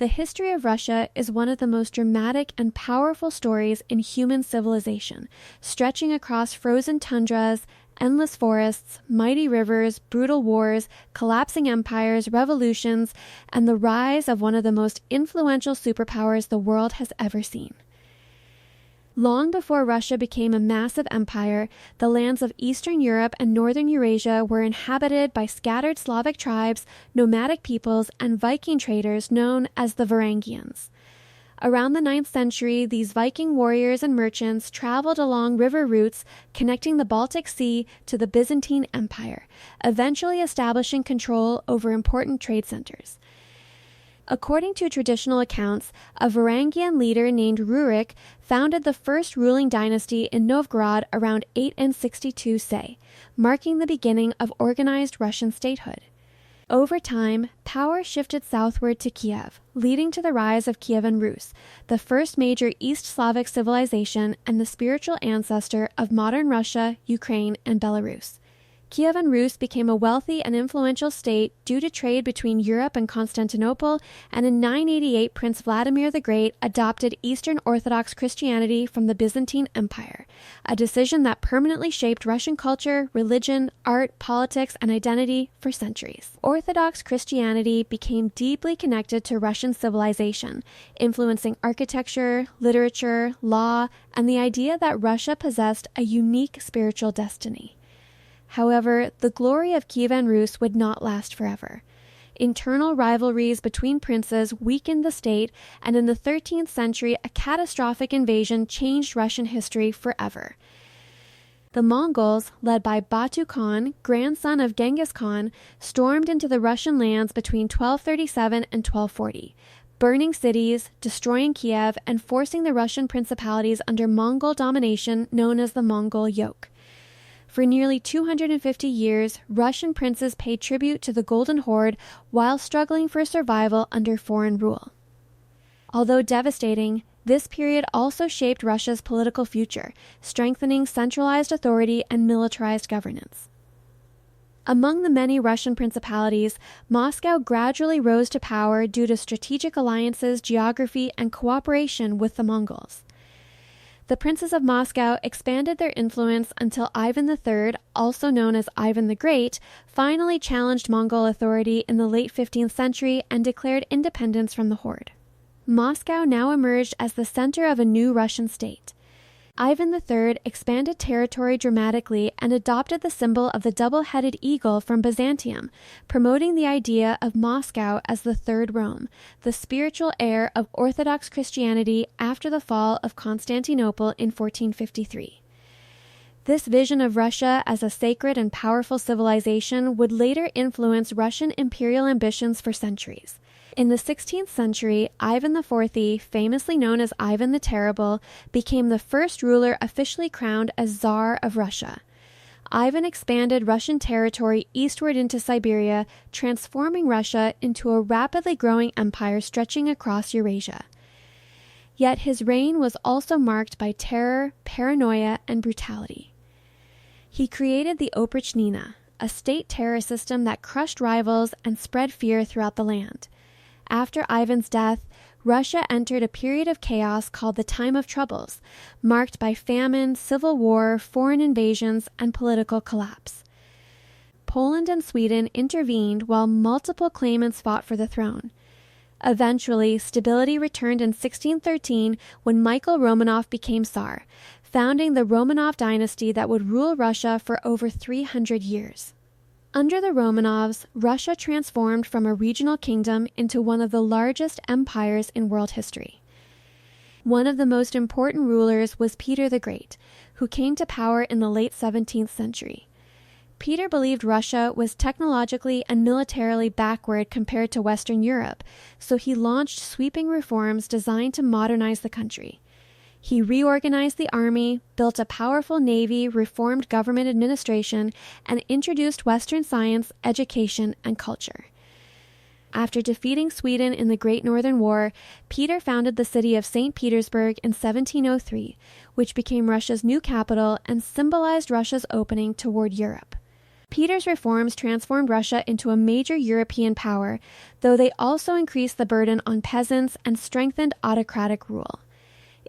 The history of Russia is one of the most dramatic and powerful stories in human civilization, stretching across frozen tundras, endless forests, mighty rivers, brutal wars, collapsing empires, revolutions, and the rise of one of the most influential superpowers the world has ever seen. Long before Russia became a massive empire, the lands of Eastern Europe and Northern Eurasia were inhabited by scattered Slavic tribes, nomadic peoples, and Viking traders known as the Varangians. Around the 9th century, these Viking warriors and merchants traveled along river routes connecting the Baltic Sea to the Byzantine Empire, eventually establishing control over important trade centers. According to traditional accounts, a Varangian leader named Rurik founded the first ruling dynasty in Novgorod around 862 CE, marking the beginning of organized Russian statehood. Over time, power shifted southward to Kiev, leading to the rise of Kievan Rus, the first major East Slavic civilization and the spiritual ancestor of modern Russia, Ukraine, and Belarus. Kievan Rus became a wealthy and influential state due to trade between Europe and Constantinople, and in 988 Prince Vladimir the Great adopted Eastern Orthodox Christianity from the Byzantine Empire, a decision that permanently shaped Russian culture, religion, art, politics, and identity for centuries. Orthodox Christianity became deeply connected to Russian civilization, influencing architecture, literature, law, and the idea that Russia possessed a unique spiritual destiny. However, the glory of Kievan Rus would not last forever. Internal rivalries between princes weakened the state, and in the 13th century, a catastrophic invasion changed Russian history forever. The Mongols, led by Batu Khan, grandson of Genghis Khan, stormed into the Russian lands between 1237 and 1240, burning cities, destroying Kiev, and forcing the Russian principalities under Mongol domination known as the Mongol yoke. For nearly 250 years, Russian princes paid tribute to the Golden Horde while struggling for survival under foreign rule. Although devastating, this period also shaped Russia's political future, strengthening centralized authority and militarized governance. Among the many Russian principalities, Moscow gradually rose to power due to strategic alliances, geography, and cooperation with the Mongols. The princes of Moscow expanded their influence until Ivan III, also known as Ivan the Great, finally challenged Mongol authority in the late 15th century and declared independence from the Horde. Moscow now emerged as the center of a new Russian state. Ivan III expanded territory dramatically and adopted the symbol of the double-headed eagle from Byzantium, promoting the idea of Moscow as the Third Rome, the spiritual heir of Orthodox Christianity after the fall of Constantinople in 1453. This vision of Russia as a sacred and powerful civilization would later influence Russian imperial ambitions for centuries. In the 16th century, Ivan IV, famously known as Ivan the Terrible, became the first ruler officially crowned as Tsar of Russia. Ivan expanded Russian territory eastward into Siberia, transforming Russia into a rapidly growing empire stretching across Eurasia. Yet his reign was also marked by terror, paranoia, and brutality. He created the Oprichnina, a state terror system that crushed rivals and spread fear throughout the land. After Ivan's death, Russia entered a period of chaos called the Time of Troubles, marked by famine, civil war, foreign invasions, and political collapse. Poland and Sweden intervened while multiple claimants fought for the throne. Eventually, stability returned in 1613 when Michael Romanov became Tsar, founding the Romanov dynasty that would rule Russia for over 300 years. Under the Romanovs, Russia transformed from a regional kingdom into one of the largest empires in world history. One of the most important rulers was Peter the Great, who came to power in the late 17th century. Peter believed Russia was technologically and militarily backward compared to Western Europe, so he launched sweeping reforms designed to modernize the country. He reorganized the army, built a powerful navy, reformed government administration, and introduced Western science, education, and culture. After defeating Sweden in the Great Northern War, Peter founded the city of St. Petersburg in 1703, which became Russia's new capital and symbolized Russia's opening toward Europe. Peter's reforms transformed Russia into a major European power, though they also increased the burden on peasants and strengthened autocratic rule.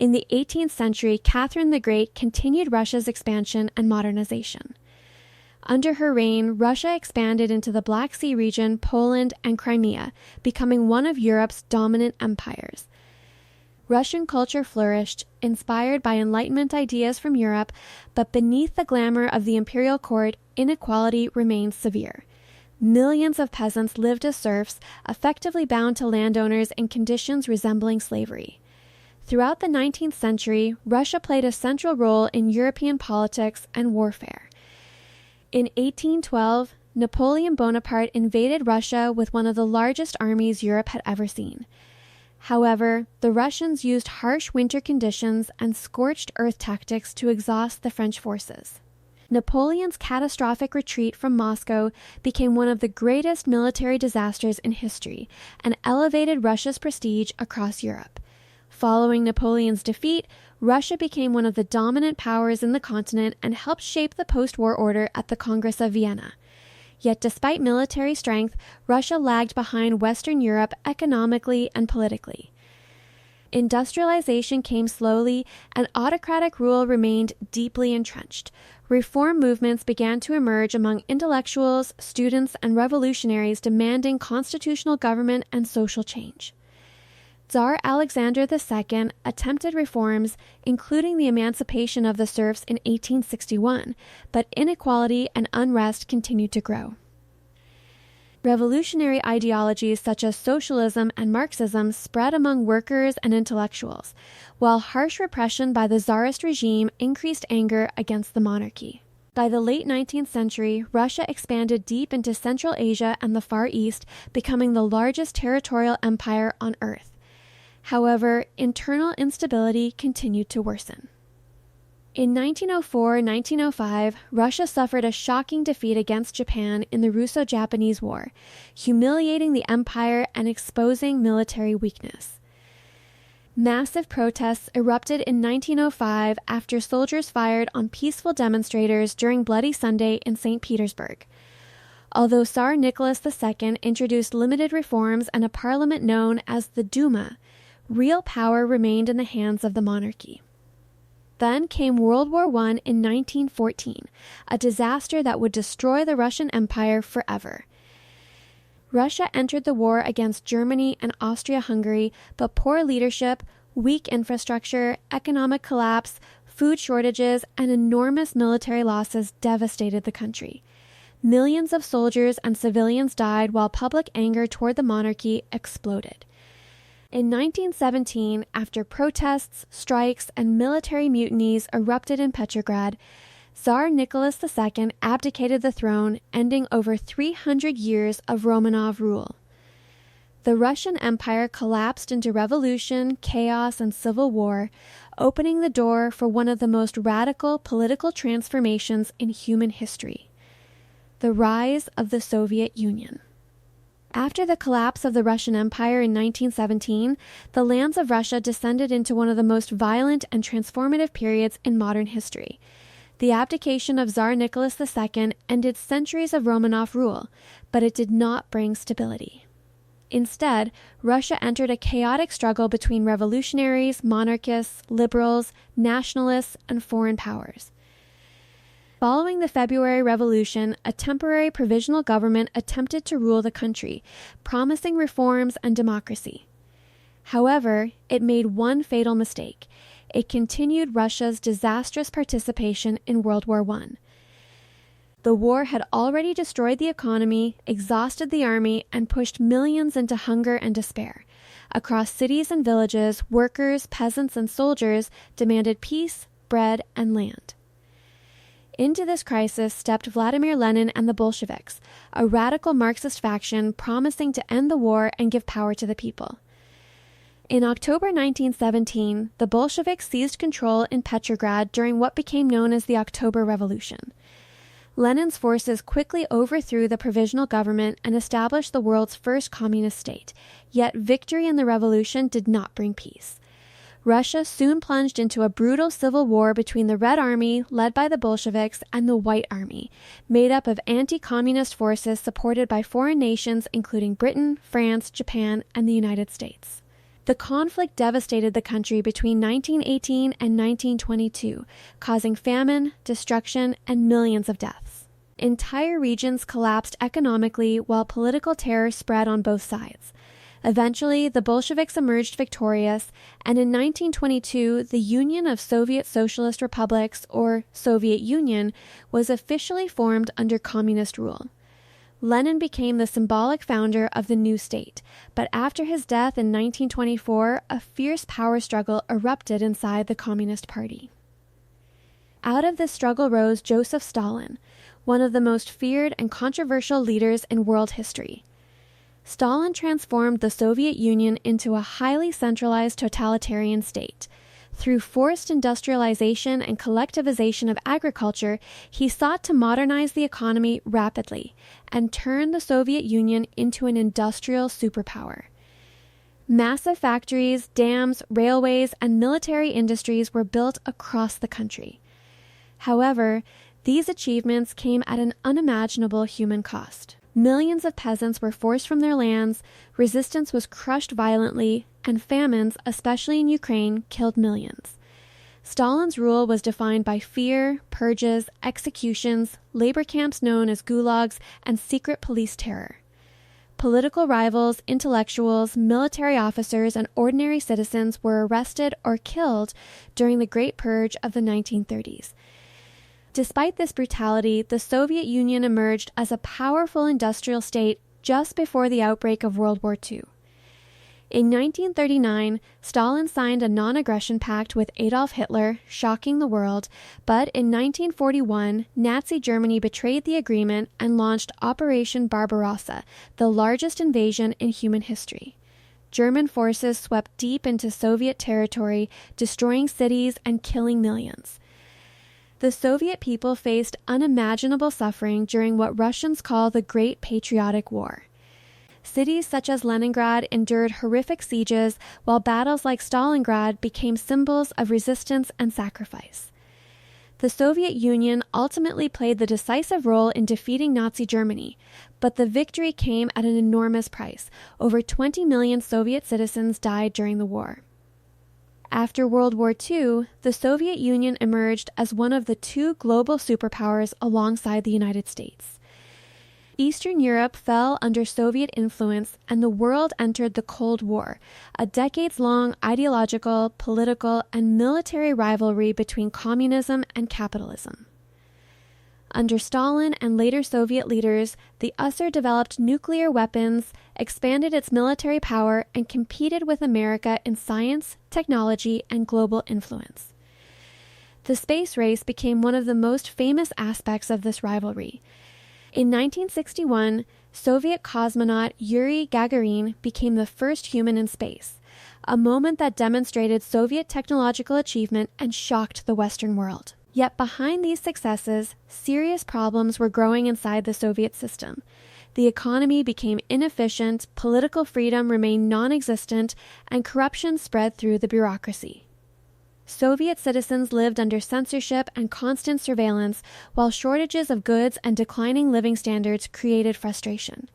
In the 18th century, Catherine the Great continued Russia's expansion and modernization. Under her reign, Russia expanded into the Black Sea region, Poland, and Crimea, becoming one of Europe's dominant empires. Russian culture flourished, inspired by Enlightenment ideas from Europe, but beneath the glamour of the imperial court, inequality remained severe. Millions of peasants lived as serfs, effectively bound to landowners in conditions resembling slavery. Throughout the 19th century, Russia played a central role in European politics and warfare. In 1812, Napoleon Bonaparte invaded Russia with one of the largest armies Europe had ever seen. However, the Russians used harsh winter conditions and scorched earth tactics to exhaust the French forces. Napoleon's catastrophic retreat from Moscow became one of the greatest military disasters in history and elevated Russia's prestige across Europe. Following Napoleon's defeat, Russia became one of the dominant powers in the continent and helped shape the post-war order at the Congress of Vienna. Yet despite military strength, Russia lagged behind Western Europe economically and politically. Industrialization came slowly, and autocratic rule remained deeply entrenched. Reform movements began to emerge among intellectuals, students, and revolutionaries demanding constitutional government and social change. Tsar Alexander II attempted reforms, including the emancipation of the serfs in 1861, but inequality and unrest continued to grow. Revolutionary ideologies such as socialism and Marxism spread among workers and intellectuals, while harsh repression by the Tsarist regime increased anger against the monarchy. By the late 19th century, Russia expanded deep into Central Asia and the Far East, becoming the largest territorial empire on Earth. However, internal instability continued to worsen. In 1904-1905, Russia suffered a shocking defeat against Japan in the Russo-Japanese War, humiliating the empire and exposing military weakness. Massive protests erupted in 1905 after soldiers fired on peaceful demonstrators during Bloody Sunday in St. Petersburg. Although Tsar Nicholas II introduced limited reforms and a parliament known as the Duma, real power remained in the hands of the monarchy. Then came World War I in 1914, a disaster that would destroy the Russian Empire forever. Russia entered the war against Germany and Austria-Hungary, but poor leadership, weak infrastructure, economic collapse, food shortages, and enormous military losses devastated the country. Millions of soldiers and civilians died while public anger toward the monarchy exploded. In 1917, after protests, strikes, and military mutinies erupted in Petrograd, Tsar Nicholas II abdicated the throne, ending over 300 years of Romanov rule. The Russian Empire collapsed into revolution, chaos, and civil war, opening the door for one of the most radical political transformations in human history: the rise of the Soviet Union. After the collapse of the Russian Empire in 1917, the lands of Russia descended into one of the most violent and transformative periods in modern history. The abdication of Tsar Nicholas II ended centuries of Romanov rule, but it did not bring stability. Instead, Russia entered a chaotic struggle between revolutionaries, monarchists, liberals, nationalists, and foreign powers. Following the February Revolution, a temporary provisional government attempted to rule the country, promising reforms and democracy. However, it made one fatal mistake. It continued Russia's disastrous participation in World War I. The war had already destroyed the economy, exhausted the army, and pushed millions into hunger and despair. Across cities and villages, workers, peasants, and soldiers demanded peace, bread, and land. Into this crisis stepped Vladimir Lenin and the Bolsheviks, a radical Marxist faction promising to end the war and give power to the people. In October 1917, the Bolsheviks seized control in Petrograd during what became known as the October Revolution. Lenin's forces quickly overthrew the provisional government and established the world's first communist state, yet victory in the revolution did not bring peace. Russia soon plunged into a brutal civil war between the Red Army, led by the Bolsheviks, and the White Army, made up of anti-communist forces supported by foreign nations including Britain, France, Japan, and the United States. The conflict devastated the country between 1918 and 1922, causing famine, destruction, and millions of deaths. Entire regions collapsed economically while political terror spread on both sides. Eventually, the Bolsheviks emerged victorious, and in 1922, the Union of Soviet Socialist Republics, or Soviet Union, was officially formed under communist rule. Lenin became the symbolic founder of the new state, but after his death in 1924, a fierce power struggle erupted inside the Communist Party. Out of this struggle rose Joseph Stalin, one of the most feared and controversial leaders in world history. Stalin transformed the Soviet Union into a highly centralized totalitarian state. Through forced industrialization and collectivization of agriculture, he sought to modernize the economy rapidly and turn the Soviet Union into an industrial superpower. Massive factories, dams, railways, and military industries were built across the country. However, these achievements came at an unimaginable human cost. Millions of peasants were forced from their lands, resistance was crushed violently, and famines, especially in Ukraine, killed millions. Stalin's rule was defined by fear, purges, executions, labor camps known as gulags, and secret police terror. Political rivals, intellectuals, military officers, and ordinary citizens were arrested or killed during the Great Purge of the 1930s. Despite this brutality, the Soviet Union emerged as a powerful industrial state just before the outbreak of World War II. In 1939, Stalin signed a non-aggression pact with Adolf Hitler, shocking the world, but in 1941, Nazi Germany betrayed the agreement and launched Operation Barbarossa, the largest invasion in human history. German forces swept deep into Soviet territory, destroying cities and killing millions. The Soviet people faced unimaginable suffering during what Russians call the Great Patriotic War. Cities such as Leningrad endured horrific sieges, while battles like Stalingrad became symbols of resistance and sacrifice. The Soviet Union ultimately played the decisive role in defeating Nazi Germany, but the victory came at an enormous price. Over 20 million Soviet citizens died during the war. After World War II, the Soviet Union emerged as one of the two global superpowers alongside the United States. Eastern Europe fell under Soviet influence, and the world entered the Cold War, a decades-long ideological, political, and military rivalry between communism and capitalism. Under Stalin and later Soviet leaders, the USSR developed nuclear weapons, expanded its military power, and competed with America in science, technology, and global influence. The space race became one of the most famous aspects of this rivalry. In 1961, Soviet cosmonaut Yuri Gagarin became the first human in space, a moment that demonstrated Soviet technological achievement and shocked the Western world. Yet behind these successes, serious problems were growing inside the Soviet system. The economy became inefficient, political freedom remained non-existent, and corruption spread through the bureaucracy. Soviet citizens lived under censorship and constant surveillance, while shortages of goods and declining living standards created frustration.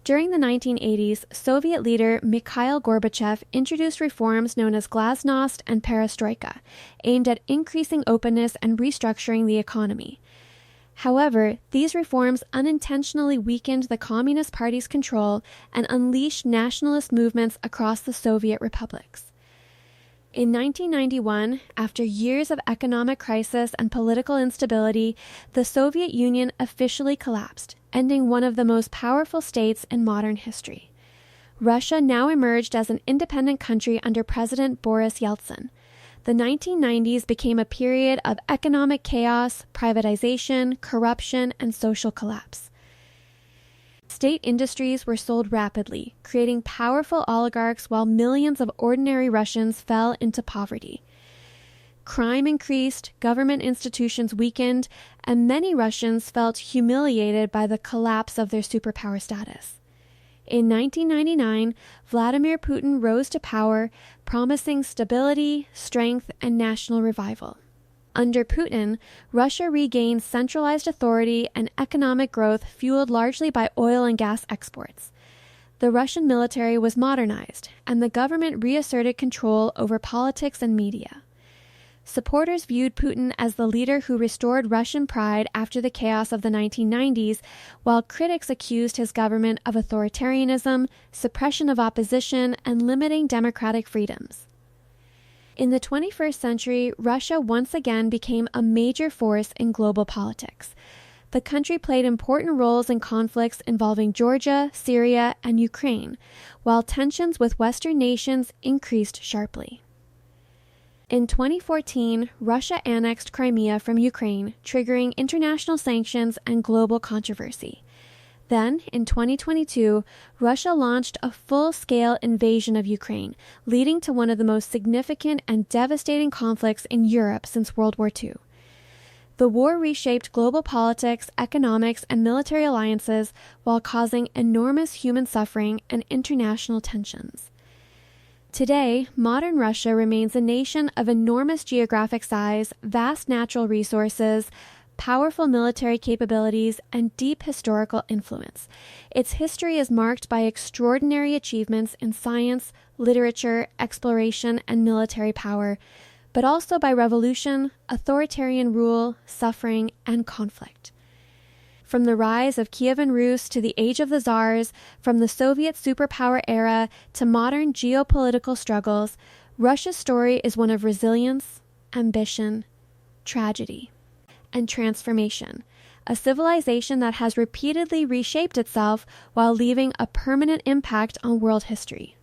During the 1980s, Soviet leader Mikhail Gorbachev introduced reforms known as glasnost and perestroika, aimed at increasing openness and restructuring the economy. However, these reforms unintentionally weakened the Communist Party's control and unleashed nationalist movements across the Soviet republics. In 1991, after years of economic crisis and political instability, the Soviet Union officially collapsed, ending one of the most powerful states in modern history. Russia now emerged as an independent country under President Boris Yeltsin. The 1990s became a period of economic chaos, privatization, corruption, and social collapse. State industries were sold rapidly, creating powerful oligarchs while millions of ordinary Russians fell into poverty. Crime increased, government institutions weakened, and many Russians felt humiliated by the collapse of their superpower status. In 1999, Vladimir Putin rose to power, promising stability, strength, and national revival. Under Putin, Russia regained centralized authority and economic growth fueled largely by oil and gas exports. The Russian military was modernized, and the government reasserted control over politics and media. Supporters viewed Putin as the leader who restored Russian pride after the chaos of the 1990s, while critics accused his government of authoritarianism, suppression of opposition, and limiting democratic freedoms. In the 21st century, Russia once again became a major force in global politics. The country played important roles in conflicts involving Georgia, Syria, and Ukraine, while tensions with Western nations increased sharply. In 2014, Russia annexed Crimea from Ukraine, triggering international sanctions and global controversy. Then, in 2022, Russia launched a full-scale invasion of Ukraine, leading to one of the most significant and devastating conflicts in Europe since World War II. The war reshaped global politics, economics, and military alliances while causing enormous human suffering and international tensions. Today, modern Russia remains a nation of enormous geographic size, vast natural resources, powerful military capabilities, and deep historical influence. Its history is marked by extraordinary achievements in science, literature, exploration, and military power, but also by revolution, authoritarian rule, suffering, and conflict. From the rise of Kievan Rus to the age of the Tsars, from the Soviet superpower era to modern geopolitical struggles, Russia's story is one of resilience, ambition, tragedy, and transformation, a civilization that has repeatedly reshaped itself while leaving a permanent impact on world history.